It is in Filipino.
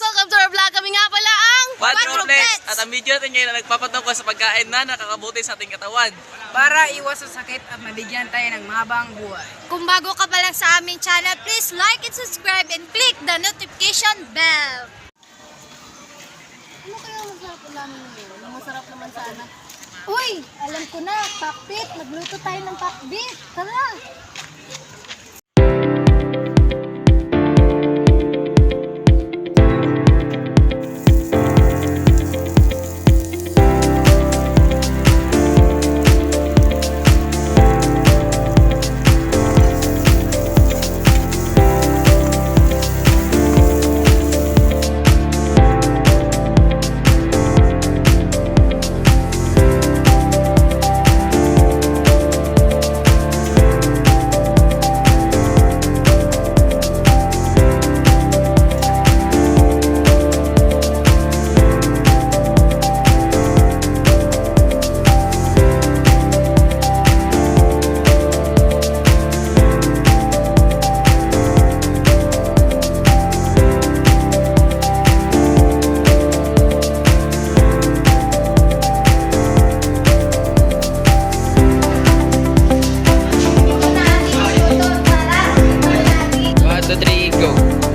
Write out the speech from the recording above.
welcome to our vlog. Kami nga pala ang Quadruplets! At ang video natin ngayon na nagpapatungkol sa pagkain na nakakabuti sa ating katawan. Para iwas sa sakit at mabigyan tayo ng mahabang buhay. Kung bago ka pa lang sa aming channel, please like and subscribe and click the notification bell. Ano kaya masarap namin ngayon? Masarap naman sana. Uy! Alam ko na! Pakbit! Magluto tayo ng pakbit! Tara! Go.